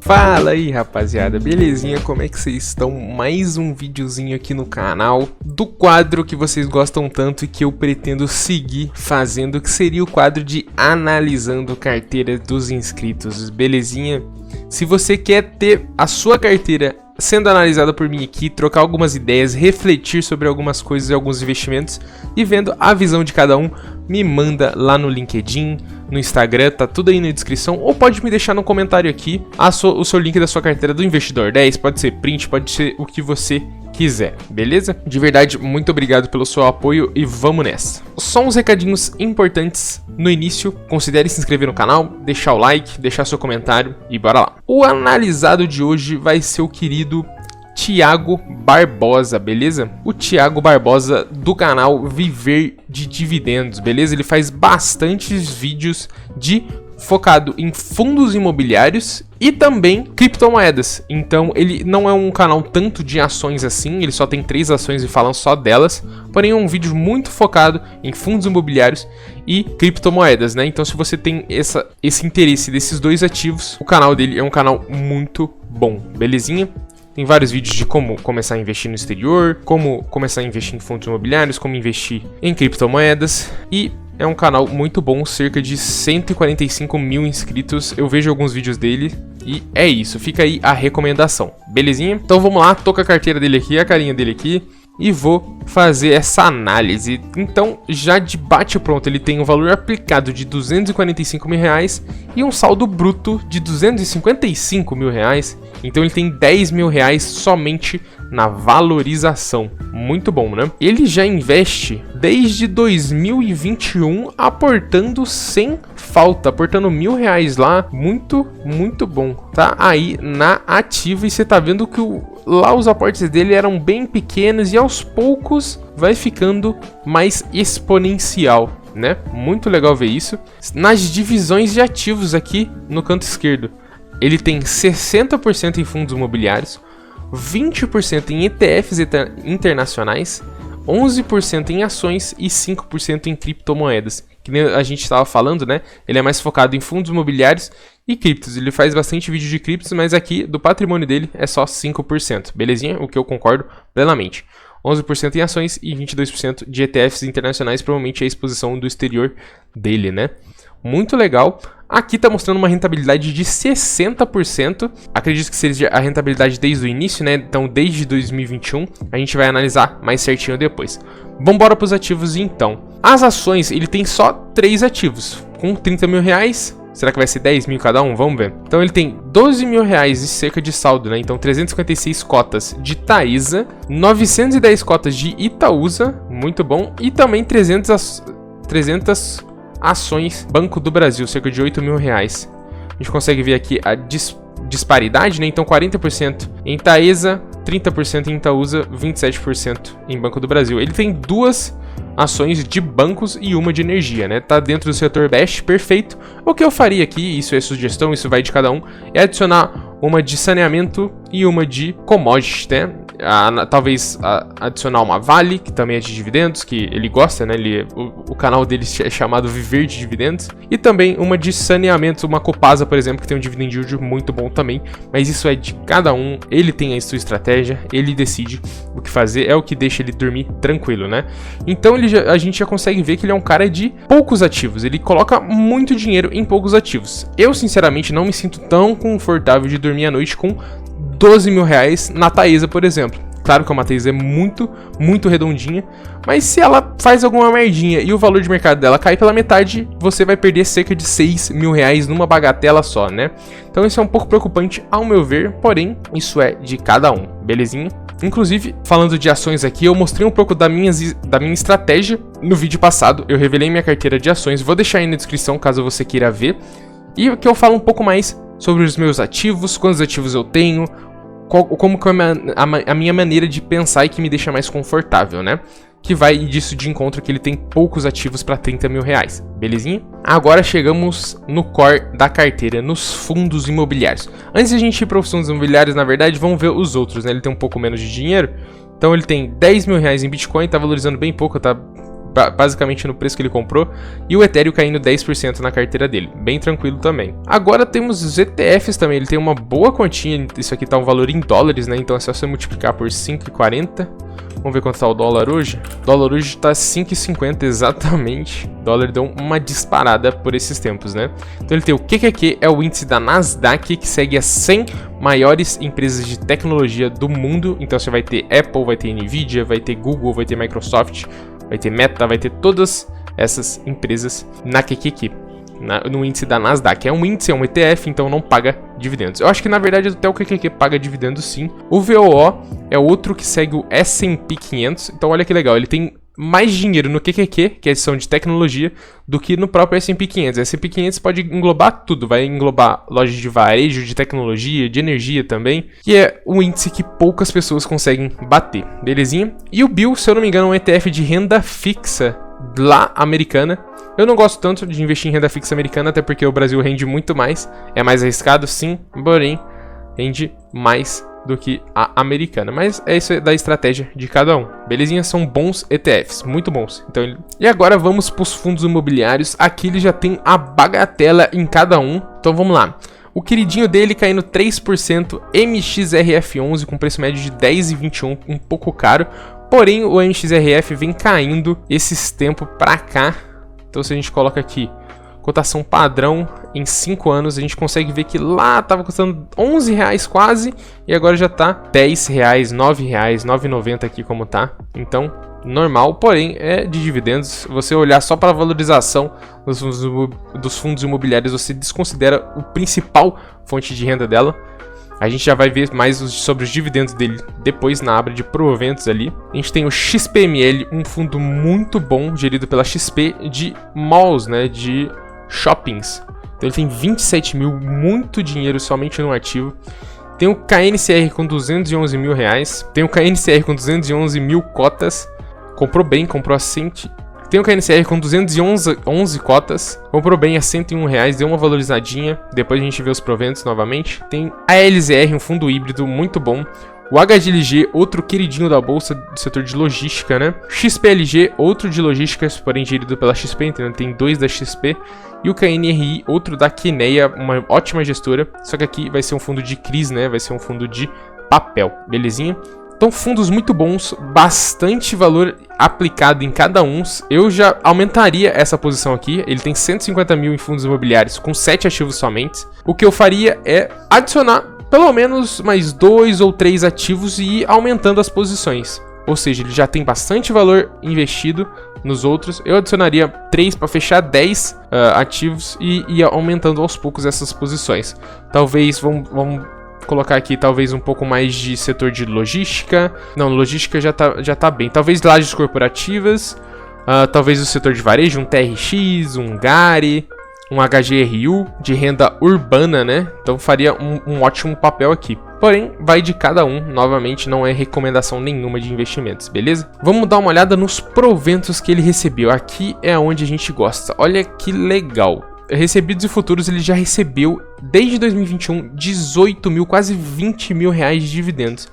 Fala aí, rapaziada, belezinha? Como é que vocês estão? Mais um videozinho aqui no canal do quadro que vocês gostam tanto e que eu pretendo seguir fazendo, que seria o quadro de analisando carteira dos inscritos, belezinha? Se você quer ter a sua carteira sendo analisada por mim aqui, trocar algumas ideias, refletir sobre algumas coisas e alguns investimentos e vendo a visão de cada um, me manda lá no LinkedIn, no Instagram, tá tudo aí na descrição, ou pode me deixar no comentário aqui o seu link da sua carteira do Investidor 10, pode ser print, pode ser o que você quiser, beleza? De verdade, muito obrigado pelo seu apoio e vamos nessa. Só uns recadinhos importantes no início, considere se inscrever no canal, deixar o like, deixar seu comentário e bora lá. O analisado de hoje vai ser o querido Thiago Barbosa, beleza? O Thiago Barbosa do canal Viver de Dividendos, beleza? Ele faz bastantes vídeos focado em fundos imobiliários e também criptomoedas. Então ele não é um canal tanto de ações assim, ele só tem 3 ações e falam só delas, porém é um vídeo muito focado em fundos imobiliários e criptomoedas, né? Então se você tem esse interesse desses dois ativos, o canal dele é um canal muito bom, belezinha? Tem vários vídeos de como começar a investir no exterior, como começar a investir em fundos imobiliários, como investir em criptomoedas. E é um canal muito bom, cerca de 145 mil inscritos. Eu vejo alguns vídeos dele e é isso. Fica aí a recomendação, belezinha? Então vamos lá, tô com a carteira dele aqui, a carinha dele aqui. E vou fazer essa análise. Então, já de bate pronto, ele tem um valor aplicado de 245 mil reais e um saldo bruto de 255 mil reais. Então ele tem 10 mil reais somente na valorização. Muito bom, né? Ele já investe desde 2021 aportando sem falta, aportando R$1.000 lá. Muito, muito bom. Tá aí na ativa e você tá vendo que lá os aportes dele eram bem pequenos e aos poucos vai ficando mais exponencial, né? Muito legal ver isso. Nas divisões de ativos aqui no canto esquerdo, ele tem 60% em fundos imobiliários, 20% em ETFs internacionais, 11% em ações e 5% em criptomoedas. Que nem a gente estava falando, né? Ele é mais focado em fundos imobiliários e criptos. Ele faz bastante vídeo de criptos, mas aqui do patrimônio dele é só 5%. Belezinha? O que eu concordo plenamente. 11% em ações e 22% de ETFs internacionais, provavelmente é a exposição do exterior dele, né? Muito legal. Aqui está mostrando uma rentabilidade de 60%. Acredito que seja a rentabilidade desde o início, né? Então, desde 2021. A gente vai analisar mais certinho depois. Vambora para os ativos então. As ações, ele tem só 3 ativos. Com 30 mil reais. Será que vai ser 10 mil cada um? Vamos ver. Então, ele tem 12 mil reais e cerca de saldo, né? Então, 356 cotas de Taesa. 910 cotas de Itaúsa. Muito bom. E também 300 ações Banco do Brasil, cerca de 8 mil reais. A gente consegue ver aqui a disparidade, né? Então 40% em Taesa, 30% em Itaúsa, 27% em Banco do Brasil. Ele tem 2 ações de bancos e uma de energia, né? Tá dentro do setor Best, perfeito. O que eu faria aqui, isso é sugestão, isso vai de cada um, é adicionar uma de saneamento e uma de commodity, né? Talvez adicionar uma Vale, que também é de dividendos, que ele gosta, né? O canal dele é chamado Viver de Dividendos. E também uma de saneamento, uma Copasa, por exemplo, que tem um dividend yield muito bom também. Mas isso é de cada um, ele tem a sua estratégia, ele decide o que fazer, é o que deixa ele dormir tranquilo, né? Então a gente já consegue ver que ele é um cara de poucos ativos, ele coloca muito dinheiro em poucos ativos. Eu, sinceramente, não me sinto tão confortável de dormir à noite com 12 mil reais na Taesa, por exemplo. Claro que uma Taesa é muito, muito redondinha, mas se ela faz alguma merdinha e o valor de mercado dela cai pela metade, você vai perder cerca de 6 mil reais numa bagatela só, né? Então isso é um pouco preocupante ao meu ver, porém, isso é de cada um, belezinha? Inclusive, falando de ações aqui, eu mostrei um pouco da minha estratégia no vídeo passado. Eu revelei minha carteira de ações, vou deixar aí na descrição caso você queira ver. E aqui eu falo um pouco mais sobre os meus ativos, quantos ativos eu tenho, como que é a minha maneira de pensar e que me deixa mais confortável, né? Que vai disso de encontro que ele tem poucos ativos para 30 mil reais, belezinha? Agora chegamos no core da carteira, nos fundos imobiliários. Antes de a gente ir para os fundos imobiliários, na verdade, vamos ver os outros, né? Ele tem um pouco menos de dinheiro, então ele tem 10 mil reais em Bitcoin, tá valorizando bem pouco, tá basicamente no preço que ele comprou, e o Ethereum caindo 10% na carteira dele, bem tranquilo também. Agora temos os ETFs também, ele tem uma boa continha, isso aqui tá um valor em dólares, né, então é só você multiplicar por 5,40. Vamos ver quanto tá o dólar hoje? O dólar hoje tá 5,50 exatamente. O dólar deu uma disparada por esses tempos, né? Então ele tem o QQQ, é o índice da Nasdaq, que segue as 100 maiores empresas de tecnologia do mundo. Então você vai ter Apple, vai ter Nvidia, vai ter Google, vai ter Microsoft, vai ter Meta, vai ter todas essas empresas na QQQ. No índice da Nasdaq. É um índice, é um ETF, então não paga dividendos. Eu acho que na verdade até o QQQ paga dividendos sim. O VOO é outro que segue o S&P 500. Então olha que legal, ele tem mais dinheiro no QQQ, que é a edição de tecnologia, do que no próprio S&P 500. O S&P 500 pode englobar tudo, vai englobar lojas de varejo, de tecnologia, de energia também, que é um índice que poucas pessoas conseguem bater, belezinha? E o BIL, se eu não me engano, é um ETF de renda fixa lá americana. Eu não gosto tanto de investir em renda fixa americana, até porque o Brasil rende muito mais. É mais arriscado, sim, porém rende mais do que a americana. Mas é isso da estratégia de cada um. Belezinha? São bons ETFs, muito bons. Então, e agora vamos para os fundos imobiliários. Aqui ele já tem a bagatela em cada um. Então vamos lá. O queridinho dele caindo 3%, MXRF11 com preço médio de 10,21, um pouco caro. Porém, o MXRF vem caindo esses tempos pra cá. Então, se a gente coloca aqui, cotação padrão em 5 anos, a gente consegue ver que lá estava custando R$11 quase, e agora já tá R$10, R$9, R$9,90 aqui como tá. Então, normal, porém é de dividendos. Se você olhar só para a valorização dos fundos imobiliários, você desconsidera o principal fonte de renda dela. A gente já vai ver mais sobre os dividendos dele depois na aba de proventos ali. A gente tem o XPML, um fundo muito bom, gerido pela XP, de malls, né, de shoppings. Então ele tem 27 mil, muito dinheiro somente no ativo. Tem o KNCR com 211 mil reais. Tem o KNCR com 211 mil cotas. Comprou bem, comprou a 100. Tem o KNCR com 211 cotas, comprou bem a R$101, deu uma valorizadinha, depois a gente vê os proventos novamente. Tem a LZR, um fundo híbrido muito bom. O HGLG, outro queridinho da bolsa do setor de logística, né? XPLG, outro de logística, porém gerido pela XP, entendeu? Tem 2 da XP. E o KNRI, outro da Kinea, uma ótima gestora, só que aqui vai ser um fundo de CRIs, né? Vai ser um fundo de papel, belezinha? Então, fundos muito bons, bastante valor aplicado em cada um. Eu já aumentaria essa posição aqui. Ele tem 150 mil em fundos imobiliários com 7 ativos somente. O que eu faria é adicionar pelo menos mais 2 ou 3 ativos e ir aumentando as posições. Ou seja, ele já tem bastante valor investido nos outros. Eu adicionaria 3 para fechar 10 ativos e ir aumentando aos poucos essas posições. Talvez, vamos colocar aqui talvez um pouco mais de setor de logística. Não, logística já tá bem. Talvez lajes corporativas, talvez o setor de varejo, um TRX, um Gari, um HGRU de renda urbana, né? Então faria um ótimo papel aqui. Porém, vai de cada um, novamente não é recomendação nenhuma de investimentos, beleza? Vamos dar uma olhada nos proventos que ele recebeu. Aqui é onde a gente gosta. Olha que legal. Recebidos e futuros, ele já recebeu, desde 2021, 18 mil, quase 20 mil reais de dividendos.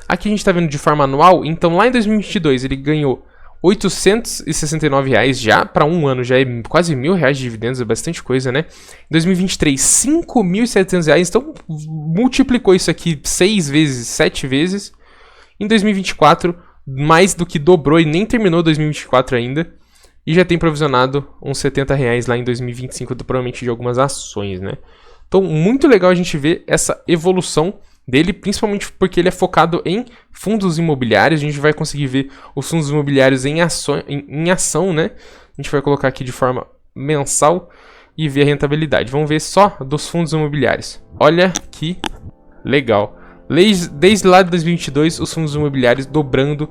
Aqui a gente está vendo de forma anual, então lá em 2022 ele ganhou 869 reais já, para um ano já é quase R$1.000 de dividendos, é bastante coisa, né? Em 2023, 5.700 reais, então multiplicou isso aqui 6 vezes, 7 vezes. Em 2024, mais do que dobrou e nem terminou 2024 ainda. E já tem provisionado uns 70 reais lá em 2025, provavelmente de algumas ações, né? Então, muito legal a gente ver essa evolução dele, principalmente porque ele é focado em fundos imobiliários. A gente vai conseguir ver os fundos imobiliários em ação, né? A gente vai colocar aqui de forma mensal e ver a rentabilidade. Vamos ver só dos fundos imobiliários. Olha que legal. Desde lá de 2022, os fundos imobiliários dobrando,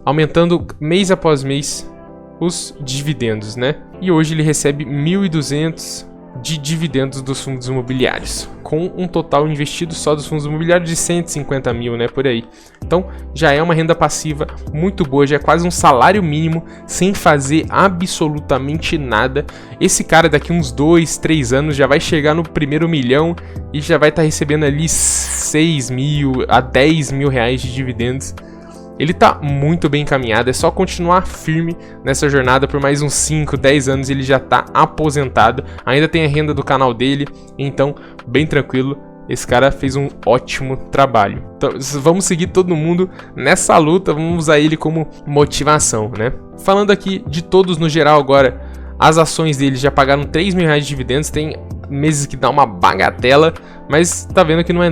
aumentando mês após mês os dividendos, né? E hoje ele recebe 1.200 de dividendos dos fundos imobiliários, com um total investido só dos fundos imobiliários de 150 mil, né? Por aí. Então, já é uma renda passiva muito boa, já é quase um salário mínimo, sem fazer absolutamente nada. Esse cara daqui uns 2, 3 anos já vai chegar no primeiro milhão e já vai estar recebendo ali 6 mil a 10 mil reais de dividendos. ele tá muito bem encaminhado, é só continuar firme nessa jornada por mais uns 5, 10 anos ele já tá aposentado, ainda tem a renda do canal dele, então bem tranquilo, esse cara fez um ótimo trabalho. Então vamos seguir todo mundo nessa luta, vamos usar ele como motivação, né? Falando aqui de todos no geral agora, as ações dele já pagaram 3 mil reais de dividendos, tem meses que dá uma bagatela, mas tá vendo que não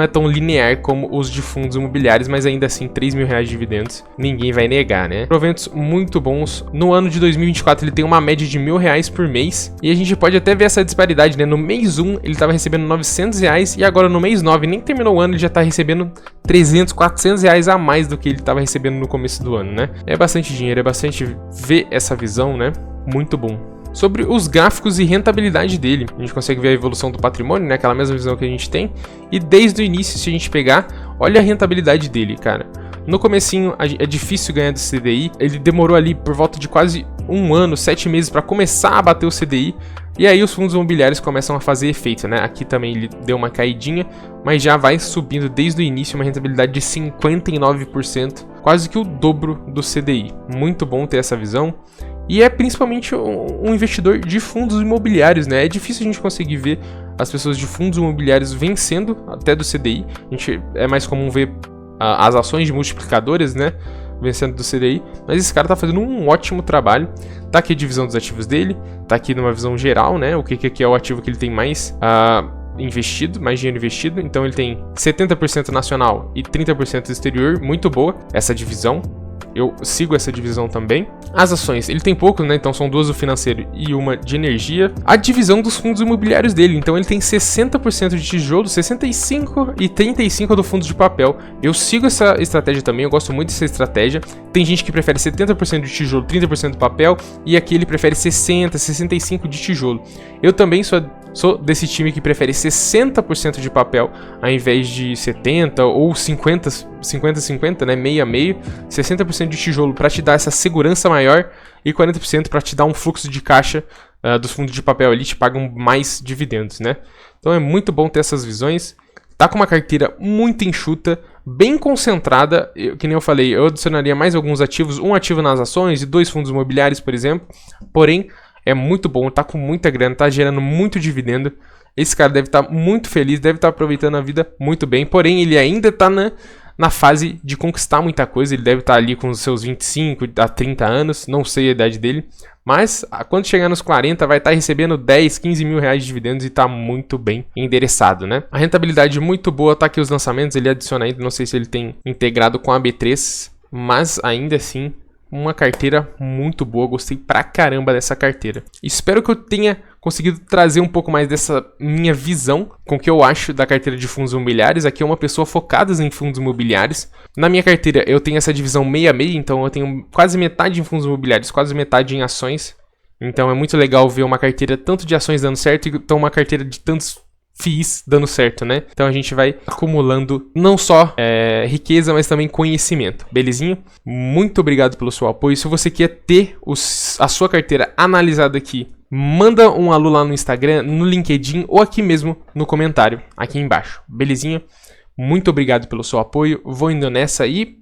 é tão linear como os de fundos imobiliários, mas ainda assim 3 mil reais de dividendos, ninguém vai negar, né? Proventos muito bons. No ano de 2024 ele tem uma média de R$1.000 por mês, e a gente pode até ver essa disparidade, né? No mês 1 ele estava recebendo R$900, e agora no mês 9, nem terminou o ano, ele já está recebendo 300, 400 reais a mais do que ele estava recebendo no começo do ano, né? É bastante dinheiro, é bastante ver essa visão, né? Muito bom. Sobre os gráficos e rentabilidade dele, a gente consegue ver a evolução do patrimônio, né? Aquela mesma visão que a gente tem. E desde o início, se a gente pegar, olha a rentabilidade dele, cara. No comecinho é difícil ganhar do CDI. Ele demorou ali por volta de quase 1 ano, 7 meses para começar a bater o CDI. E aí os fundos imobiliários começam a fazer efeito, né? Aqui também ele deu uma caidinha, mas já vai subindo desde o início uma rentabilidade de 59%, quase que o dobro do CDI. Muito bom ter essa visão. E é principalmente um investidor de fundos imobiliários, né? É difícil a gente conseguir ver as pessoas de fundos imobiliários vencendo até do CDI. É mais comum ver as ações de multiplicadores, né? Vencendo do CDI. Mas esse cara tá fazendo um ótimo trabalho. Tá aqui a divisão dos ativos dele. Tá aqui numa visão geral, né? O que é o ativo que ele tem mais investido, mais dinheiro investido. Então ele tem 70% nacional e 30% exterior. Muito boa essa divisão. Eu sigo essa divisão também. As ações, ele tem pouco, né? Então são 2 do financeiro e uma de energia. A divisão dos fundos imobiliários dele, então ele tem 60% de tijolo, 65% e 35% do fundo de papel. Eu sigo essa estratégia também, eu gosto muito dessa estratégia. Tem gente que prefere 70% de tijolo, 30% de papel, e aqui ele prefere 60%, 65% de tijolo. Eu também sou desse time que prefere 60% de papel ao invés de 70% ou 50-50, né? Meio a meio. 60% de tijolo para te dar essa segurança maior e 40% para te dar um fluxo de caixa dos fundos de papel ali, te pagam mais dividendos, né? Então é muito bom ter essas visões. Tá com uma carteira muito enxuta, bem concentrada, que nem eu falei, eu adicionaria mais alguns ativos, um ativo nas ações e 2 fundos imobiliários, por exemplo. Porém, é muito bom, tá com muita grana, tá gerando muito dividendo. Esse cara deve estar muito feliz, deve estar aproveitando a vida muito bem. Porém, ele ainda tá na fase de conquistar muita coisa. Ele deve estar ali com os seus 25 a 30 anos, não sei a idade dele. Mas, quando chegar nos 40, vai estar recebendo 10, 15 mil reais de dividendos e tá muito bem endereçado, né? A rentabilidade muito boa, tá aqui os lançamentos, ele adiciona ainda, não sei se ele tem integrado com a B3, mas ainda assim, uma carteira muito boa, gostei pra caramba dessa carteira. Espero que eu tenha conseguido trazer um pouco mais dessa minha visão com o que eu acho da carteira de fundos imobiliários. Aqui é uma pessoa focada em fundos imobiliários. Na minha carteira eu tenho essa divisão meia a meia, então eu tenho quase metade em fundos imobiliários, quase metade em ações. Então é muito legal ver uma carteira tanto de ações dando certo e então uma carteira de tantos FIIs dando certo, né? Então a gente vai acumulando não só riqueza, mas também conhecimento, belezinha? Muito obrigado pelo seu apoio. Se você quer ter a sua carteira analisada aqui, manda um alô lá no Instagram, no LinkedIn ou aqui mesmo no comentário, aqui embaixo, belezinha? Muito obrigado pelo seu apoio, vou indo nessa e